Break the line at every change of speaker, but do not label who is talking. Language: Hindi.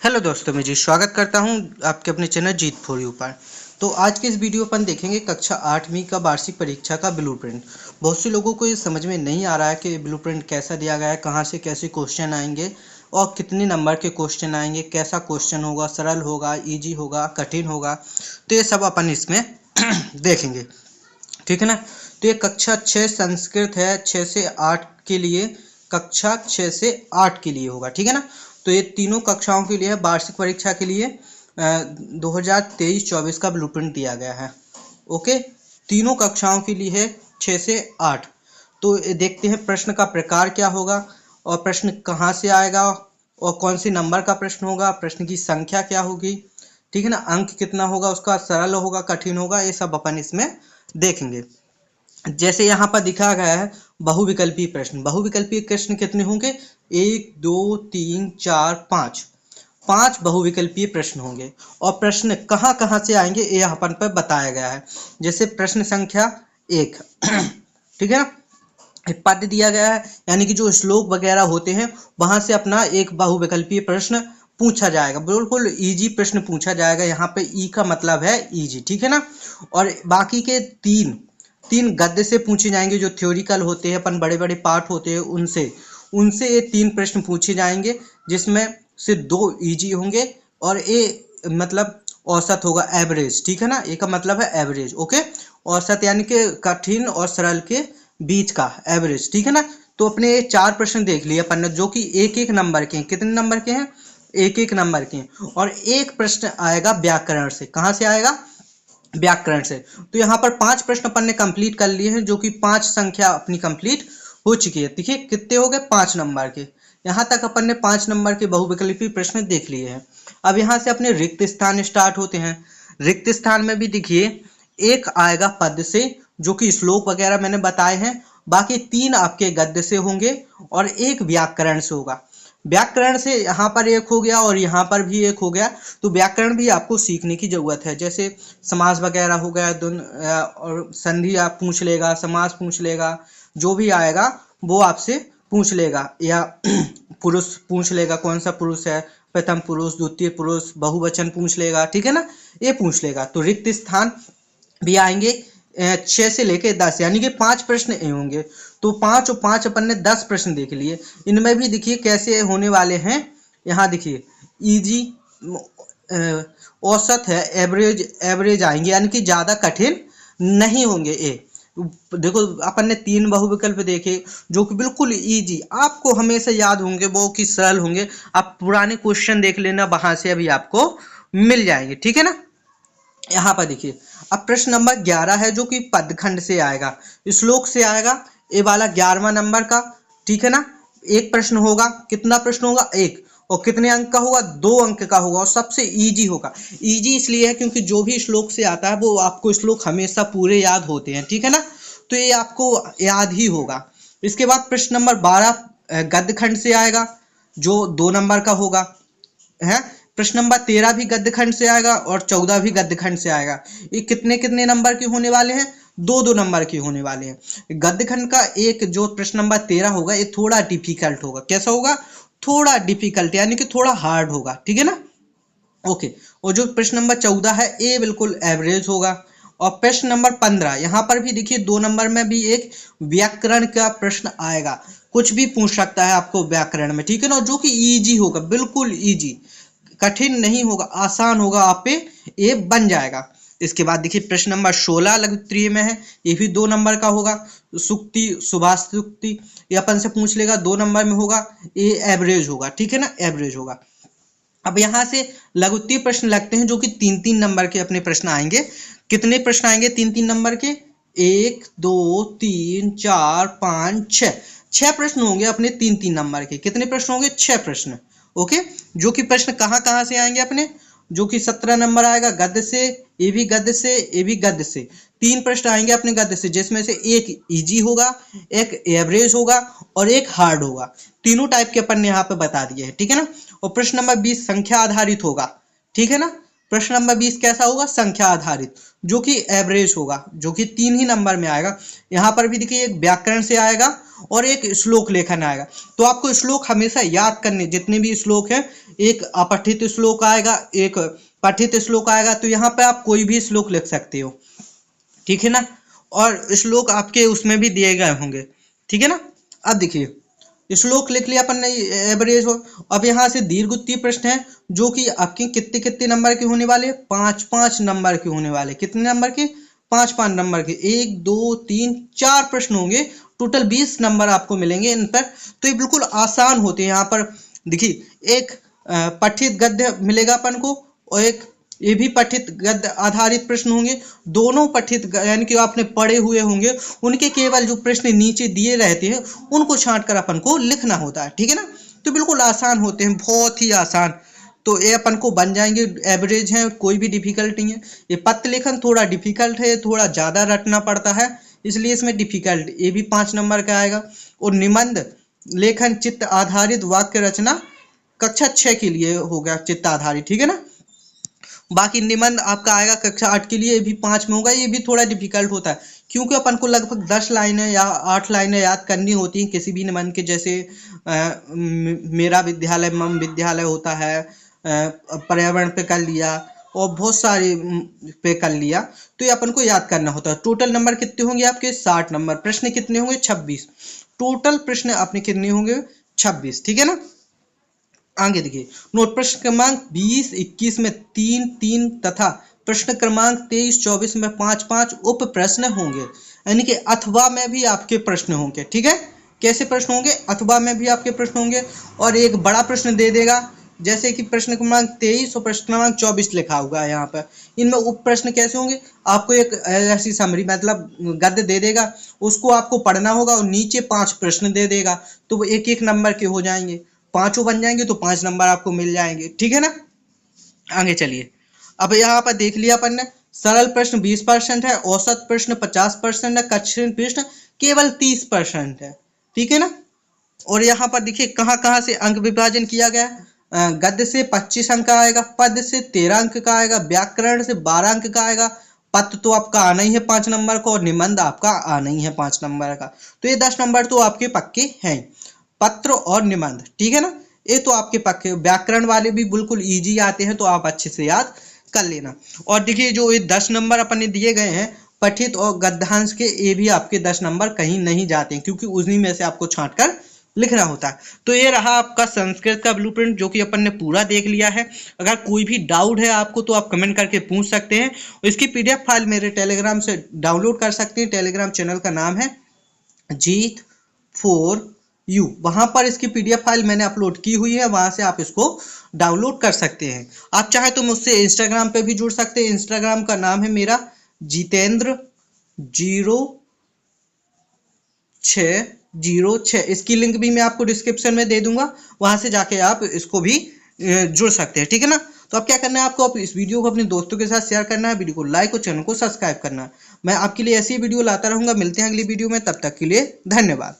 हेलो दोस्तों, मैं जी स्वागत करता हूं आपके अपने चैनल जीत फॉर यू पर। तो आज के इस वीडियो अपन देखेंगे कक्षा 8वीं का वार्षिक परीक्षा का ब्लूप्रिंट। बहुत से लोगों को ये समझ में नहीं आ रहा है कि ब्लूप्रिंट कैसा दिया गया है, कहां से कैसे क्वेश्चन आएंगे और कितने नंबर के क्वेश्चन आएंगे, कैसा क्वेश्चन होगा, सरल होगा, ईजी होगा, कठिन होगा। तो ये सब अपन इसमें देखेंगे, ठीक है ना। तो ये कक्षा 6 संस्कृत है, 6 से 8 के लिए, कक्षा 6 से 8 के लिए होगा, ठीक है ना। तो ये तीनों कक्षाओं के लिए वार्षिक परीक्षा के लिए 2023-24 का ब्लूप्रिंट दिया गया है। ओके, तीनों कक्षाओं के लिए है 6 से 8। तो देखते हैं प्रश्न का प्रकार क्या होगा और प्रश्न कहाँ से आएगा और कौन सी नंबर का प्रश्न होगा, प्रश्न की संख्या क्या होगी, ठीक है ना, अंक कितना होगा उसका, सरल होगा, कठिन होगा, ये सब अपन इसमें देखेंगे। जैसे यहाँ पर दिखा गया है बहुविकल्पीय प्रश्न। बहुविकल्पीय प्रश्न कितने होंगे? 1 2 3 4 5 5 बहुविकल्पीय प्रश्न होंगे। और प्रश्न कहाँ कहाँ से आएंगे ये अपन पर बताया गया है। जैसे प्रश्न संख्या 1 ठीक है ना, पद दिया गया है, यानी कि जो श्लोक वगैरह होते हैं वहां से अपना एक बहुविकल्पीय प्रश्न पूछा जाएगा। बिल्कुल इजी प्रश्न पूछा जाएगा। यहाँ पे ई का मतलब है इजी, ठीक है ना। और बाकी के तीन गद्य से पूछे जाएंगे, जो थ्योरिकल होते हैं, अपन बड़े बड़े पार्ट होते हैं उनसे ये 3 प्रश्न पूछे जाएंगे, जिसमें से 2 इजी होंगे और मतलब औसत होगा, एवरेज, ठीक है ना। ए का मतलब है एवरेज, ओके। औसत यानी कि कठिन और सरल के बीच का एवरेज, ठीक है ना। तो अपने ये 4 प्रश्न देख लिए अपन ने, जो कि एक एक नंबर के हैं। कितने नंबर के हैं? एक एक नंबर के हैं। और एक प्रश्न आएगा व्याकरण से। कहाँ से आएगा? व्याकरण से। तो यहाँ पर 5 प्रश्न अपन ने कंप्लीट कर लिए हैं, जो कि 5 संख्या अपनी कंप्लीट हो चुकी है। देखिए कितने हो गए? 5 नंबर के। यहाँ तक अपन ने 5 नंबर के बहुविकल्पी प्रश्न देख लिए हैं। अब यहाँ से अपने रिक्त स्थान स्टार्ट होते हैं। रिक्त स्थान में भी देखिए एक आएगा पद से, जो कि श्लोक वगैरह मैंने बताए हैं। बाकी 3 आपके गद्य से होंगे और एक व्याकरण से होगा। व्याकरण से यहाँ पर एक हो गया और यहाँ पर भी एक हो गया। तो व्याकरण भी आपको सीखने की जरूरत है। जैसे समास वगैरह हो गया, और संधि आप पूछ लेगा, समास पूछ लेगा, जो भी आएगा वो आपसे पूछ लेगा। या पुरुष पूछ लेगा, कौन सा पुरुष है, प्रथम पुरुष, द्वितीय पुरुष, बहुवचन पूछ लेगा, ठीक है ना, ये पूछ लेगा। तो रिक्त स्थान भी आएंगे 6 से लेके 10, यानी कि 5 प्रश्न होंगे। तो 5 और 5 अपन ने 10 प्रश्न देख लिए। इनमें भी देखिए कैसे होने वाले हैं। यहाँ देखिए इजी, औसत है, एवरेज आएंगे, यानी कि ज्यादा कठिन नहीं होंगे। देखो अपन ने 3 बहुविकल्प देखे, जो कि बिल्कुल इजी, आपको हमेशा याद होंगे, वो कि सरल होंगे। आप पुराने क्वेश्चन देख लेना, वहां से अभी आपको मिल जाएंगे, ठीक है ना। यहाँ पर देखिए अब प्रश्न नंबर 11 है, जो कि पदखंड से आएगा, श्लोक से आएगा। ये वाला 11वां नंबर का, ठीक है ना। एक प्रश्न होगा। कितना प्रश्न होगा? एक। और कितने अंक का होगा? 2 अंक का होगा और सबसे इजी होगा। इजी इसलिए है क्योंकि जो भी श्लोक से आता है वो आपको श्लोक हमेशा पूरे याद होते हैं, ठीक है ना। तो ये आपको याद ही होगा। इसके बाद प्रश्न नंबर 12 गद्य खंड से आएगा, जो 2 नंबर का होगा है। प्रश्न नंबर 13 भी गद्य खंड से आएगा और 14 भी गद्य खंड से आएगा। ये कितने कितने नंबर के होने वाले हैं? 2-2 नंबर के होने वाले हैं। गद्य खंड का एक जो प्रश्न नंबर 13 होगा, ये थोड़ा डिफिकल्ट होगा। कैसा होगा? थोड़ा डिफिकल्ट, यानी कि थोड़ा हार्ड होगा, ठीक है ना। ओके। और जो प्रश्न नंबर 14 है, ये बिल्कुल एवरेज होगा। और प्रश्न नंबर 15, यहाँ पर भी देखिए 2 नंबर में भी एक व्याकरण का प्रश्न आएगा। कुछ भी पूछ सकता है आपको व्याकरण में, ठीक है ना, जो कि इजी होगा, बिल्कुल इजी, कठिन नहीं होगा, आसान होगा, आप पे ये बन जाएगा। इसके बाद देखिए प्रश्न नंबर 16 लघु उत्तरीय में है, ये भी 2 नंबर का होगा। सुक्ति, सुभाष सुक्ति, ये अपन से पूछ लेगा, 2 नंबर में होगा। ये एवरेज होगा, ठीक है ना, एवरेज होगा। अब यहाँ से लघु उत्तरीय प्रश्न लगते हैं, जो कि 3-3 नंबर के अपने प्रश्न आएंगे। कितने प्रश्न आएंगे 3-3 नंबर के? 1 2 3 4 5 6 6 प्रश्न होंगे अपने 3-3 नंबर के। कितने प्रश्न होंगे? 6 प्रश्न, ओके। जो कि प्रश्न कहाँ कहाँ से आएंगे अपने? जो कि 17 नंबर आएगा गद्य से, ये भी गद्य से, ये भी गद्य से। 3 प्रश्न आएंगे अपने गद्य से, जिसमें से एक इजी होगा, एक एवरेज होगा और एक हार्ड होगा। तीनों टाइप के अपन ने यहाँ पे बता दिए हैं, ठीक है ना। और प्रश्न नंबर 20 संख्या आधारित होगा, ठीक है ना। प्रश्न नंबर 20 कैसा होगा, संख्या आधारित, जो कि एवरेज होगा, जो कि 3 ही नंबर में आएगा। यहाँ पर भी देखिए एक व्याकरण से आएगा और एक श्लोक लेखन आएगा। तो आपको श्लोक हमेशा याद करने, जितने भी श्लोक हैं, एक अपठित श्लोक आएगा, एक पठित श्लोक आएगा। तो यहाँ पे आप कोई भी श्लोक लिख सकते हो, ठीक है ना। और श्लोक आपके उसमें भी दिए गए होंगे, ठीक है ना। अब देखिए श्लोक लिख लिया अपन ने, एवरेज हो। अब यहाँ से दीर्घ उत्तरीय प्रश्न है, जो कि आपके कितने कितने नंबर के होने वाले, 5-5 नंबर के होने वाले। कितने नंबर के, 5-5 नंबर के। 1 2 3 4 प्रश्न होंगे, टोटल 20 नंबर आपको मिलेंगे इन पर। तो ये बिल्कुल आसान होते हैं। यहाँ पर देखिए एक पठित गद्य मिलेगा अपन को, और एक ये भी पठित गद्य आधारित प्रश्न होंगे। दोनों पठित यानी कि आपने पढ़े हुए होंगे, उनके केवल जो प्रश्न नीचे दिए रहते हैं उनको छांट कर अपन को लिखना होता है, ठीक है ना। तो बिल्कुल आसान होते हैं, बहुत ही आसान। तो ये अपन को बन जाएंगे, एवरेज है, कोई भी डिफिकल्ट नहीं है। ये पत्र लेखन थोड़ा डिफिकल्ट है, थोड़ा ज़्यादा रटना पड़ता है, इसलिए इसमें डिफिकल्ट, ये भी 5 नंबर का आएगा। और निबंध लेखन चित्त आधारित वाक्य रचना कक्षा 6 के लिए हो गया, चित्त आधारित, ठीक है ना। बाकी निबंध आपका आएगा कक्षा 8 के लिए, ये भी 5 में होगा। ये भी थोड़ा डिफिकल्ट होता है, क्योंकि अपन को लगभग 10 लाइनें या 8 लाइनें याद करनी होती हैं किसी भी निबंध के। जैसे मेरा विद्यालय, मम विद्यालय होता है, पर्यावरण पे कर लिया, और बहुत सारे पे कर लिया। तो ये अपन को याद करना होता है। टोटल नंबर कितने होंगे आपके, 60 नंबर। प्रश्न कितने होंगे, 26। टोटल प्रश्न अपने कितने होंगे, 26, ठीक है ना। आगे देखिए नोट, प्रश्न क्रमांक 20, 21 में 3-3 तथा प्रश्न क्रमांक 23, 24 में 5-5 उप प्रश्न होंगे, यानी कि अथवा में भी आपके प्रश्न होंगे, ठीक है। कैसे प्रश्न होंगे, अथवा में भी आपके प्रश्न होंगे। और एक बड़ा प्रश्न दे देगा, जैसे कि प्रश्न क्रमांक 23 और प्रश्न क्रमांक 24 लिखा हुआ है यहाँ पर। इनमें उप प्रश्न कैसे होंगे, आपको एक ऐसी समरी मतलब गद्य दे देगा, उसको आपको पढ़ना होगा, और नीचे 5 प्रश्न दे देगा। तो वो 1-1 नंबर के हो जाएंगे, 5 बन जाएंगे, तो 5 नंबर आपको मिल जाएंगे, ठीक है ना। आगे चलिए, अब यहाँ पर देख लिया अपन ने, सरल प्रश्न 20% है, औसत प्रश्न 50% है, कठिन प्रश्न केवल 30% है, ठीक है ना। और यहाँ पर देखिए कहाँ कहाँ से अंक विभाजन किया गया है। गद्य से 25 अंक का आएगा, पद से 13 अंक का आएगा, व्याकरण से 12 अंक का आएगा, पत्र तो आपका आना ही है 5 नंबर का, और निबंध आपका आना ही है 5 नंबर का। तो ये 10 नंबर तो आपके पक्के हैं, पत्र और निबंध, ठीक है ना। ये तो आपके पक्के। व्याकरण वाले भी बिल्कुल इजी आते हैं, तो आप अच्छे से याद कर लेना। और देखिए जो ये 10 नंबर अपन ने दिए गए हैं पठित और गद्यांश के, ये भी आपके 10 नंबर कहीं नहीं जाते हैं, क्योंकि उन्हीं में से आपको छांट कर लिखना होता है। तो ये रहा आपका संस्कृत का ब्लूप्रिंट, जो कि अपन ने पूरा देख लिया है। अगर कोई भी डाउट है आपको, तो आप कमेंट करके पूछ सकते हैं। और इसकी PDF फाइल मेरे टेलीग्राम से डाउनलोड कर सकते हैं। टेलीग्राम चैनल का नाम है G4U, वहां पर इसकी PDF फाइल मैंने अपलोड की हुई है, वहां से आप इसको डाउनलोड कर सकते हैं। आप चाहे तो मुझसे इंस्टाग्राम पे भी जुड़ सकते हैं। इंस्टाग्राम का नाम है मेरा Jitendra0606। इसकी लिंक भी मैं आपको डिस्क्रिप्शन में दे दूंगा, वहां से जाके आप इसको भी जुड़ सकते हैं, ठीक है ना। तो अब क्या करना है आपको, आप इस वीडियो को अपने दोस्तों के साथ शेयर करना है, वीडियो को लाइक और चैनल को सब्सक्राइब करना है। मैं आपके लिए ऐसी वीडियो लाता रहूंगा। मिलते हैं अगली वीडियो में, तब तक के लिए धन्यवाद।